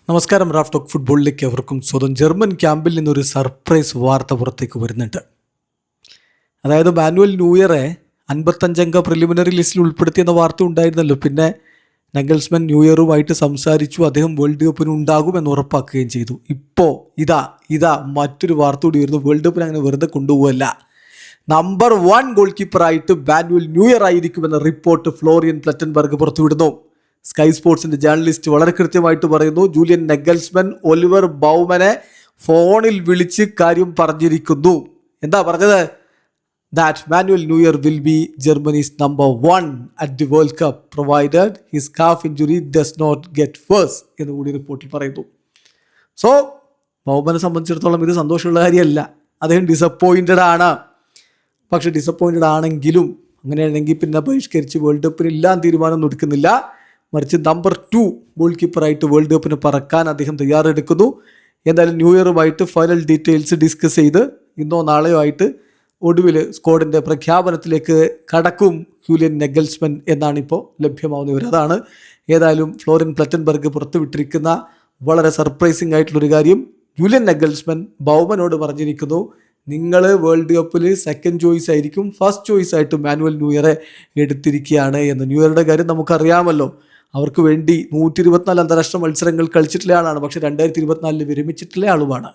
നമസ്കാരം. Raf talk ഫുട്ബോളിലേക്ക് അവർക്കും സ്വന്തം. ജർമ്മൻ ക്യാമ്പിൽ നിന്നൊരു സർപ്രൈസ് വാർത്ത പുറത്തേക്ക് വരുന്നുണ്ട്. അതായത് മാനുവൽ ന്യൂയറെ 55-അംഗ പ്രിലിമിനറി ലിസ്റ്റിൽ ഉൾപ്പെടുത്തിയെന്ന വാർത്ത ഉണ്ടായിരുന്നല്ലോ. പിന്നെ നഗൽസ്മാൻ ന്യൂയറുമായിട്ട് സംസാരിച്ചു, അദ്ദേഹം വേൾഡ് കപ്പിന് ഉണ്ടാകുമെന്ന് ഉറപ്പാക്കുകയും ചെയ്തു. ഇപ്പോൾ ഇതാ മറ്റൊരു വാർത്ത കൂടി വരുന്നു. വേൾഡ് കപ്പിന് അങ്ങനെ വെറുതെ കൊണ്ടുപോകല്ല, നമ്പർ 1 ഗോൾ കീപ്പറായിട്ട് മാനുവൽ ന്യൂയർ ആയിരിക്കുമെന്ന റിപ്പോർട്ട് ഫ്ലോറിയൻ പ്ലറ്റൻബർഗ് പുറത്തുവിടുന്നു. സ്കൈ സ്പോർട്സിന്റെ ജേർണലിസ്റ്റ് വളരെ കൃത്യമായിട്ട് പറയുന്നു, ജൂലിയൻ നഗൽസ്മാൻ ഒലിവർ ബൗമനെ ഫോണിൽ വിളിച്ച് കാര്യം പറഞ്ഞിരിക്കുന്നു. എന്താ പറഞ്ഞത്? that Manuel Neuer will be Germany's number 1 at the World Cup provided his calf injury does not get worse എന്ന് കൂടി റിപ്പോർട്ടിൽ പറയുന്നു. സോ ബൗമനെ സംബന്ധിച്ചിടത്തോളം ഇത് സന്തോഷമുള്ള കാര്യമല്ല. അദ്ദേഹം ഡിസപ്പോയിൻറ്റഡ് ആണ്. പക്ഷെ ഡിസപ്പോയിൻറ്റഡ് ആണെങ്കിലും അങ്ങനെയാണെങ്കിൽ പിന്നെ ബഹിഷ്കരിച്ച് വേൾഡ് കപ്പിന് ഇല്ലാൻ തീരുമാനമൊന്നും എടുക്കുന്നില്ല. മറിച്ച് നമ്പർ 2 ഗോൾ കീപ്പറായിട്ട് വേൾഡ് കപ്പിന് പറക്കാൻ അദ്ദേഹം തയ്യാറെടുക്കുന്നു. എന്തായാലും ന്യൂയറുമായിട്ട് ഫൈനൽ ഡീറ്റെയിൽസ് ഡിസ്കസ് ചെയ്ത് ഇന്നോ നാളെയോ ആയിട്ട് ഒടുവിൽ സ്ക്വാഡിൻ്റെ പ്രഖ്യാപനത്തിലേക്ക് കടക്കും ജൂലിയൻ നഗൽസ്മാൻ എന്നാണ് ഇപ്പോൾ ലഭ്യമാവുന്ന വിവരം. അതാണ് ഏതായാലും ഫ്ലോറിയൻ പ്ലറ്റൻബർഗ് പുറത്തുവിട്ടിരിക്കുന്ന വളരെ സർപ്രൈസിംഗ് ആയിട്ടുള്ളൊരു കാര്യം. ജൂലിയൻ നഗൽസ്മാൻ ബൗമനോട് പറഞ്ഞിരിക്കുന്നു, നിങ്ങൾ വേൾഡ് കപ്പിൽ സെക്കൻഡ് ചോയ്സ് ആയിരിക്കും, ഫസ്റ്റ് ചോയ്സ് ആയിട്ട് മാനുവൽ ന്യൂയറെ എടുത്തിരിക്കുകയാണ് എന്ന്. ന്യൂയറുടെ കാര്യം നമുക്കറിയാമല്ലോ. അവർക്ക് വേണ്ടി 124 അന്താരാഷ്ട്ര മത്സരങ്ങൾ കളിച്ചിട്ടുള്ള ആളാണ്. പക്ഷേ 2024 വിരമിച്ചിട്ടുള്ള ആളുമാണ്.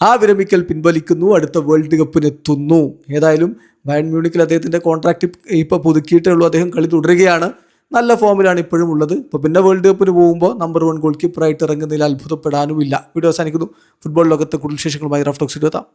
ആ വിരമിക്കൽ പിൻവലിക്കുന്നു, അടുത്ത വേൾഡ് കപ്പിന് എത്തുന്നു. ഏതായാലും ബയൺ മ്യൂണിക്കിൽ അദ്ദേഹത്തിൻ്റെ കോൺട്രാക്റ്റ് ഇപ്പോൾ പുതുക്കിയിട്ടേ ഉള്ളൂ. അദ്ദേഹം കളി തുടരുകയാണ്, നല്ല ഫോമിലാണ് ഇപ്പോഴും ഉള്ളത്. ഇപ്പോൾ പിന്നെ വേൾഡ് കപ്പിന് പോകുമ്പോൾ നമ്പർ 1 ഗോൾ കീപ്പറായിട്ട് ഇറങ്ങുന്നതിൽ അത്ഭുതപ്പെടാനുമില്ല. വീഡിയോ അവസാനിക്കുന്നു. ഫുട്ബോൾ ലോകത്തെ കൂടുതൽ വിശേഷങ്ങളുമായി റാഫ് ടോക്സിൽ എത്താം.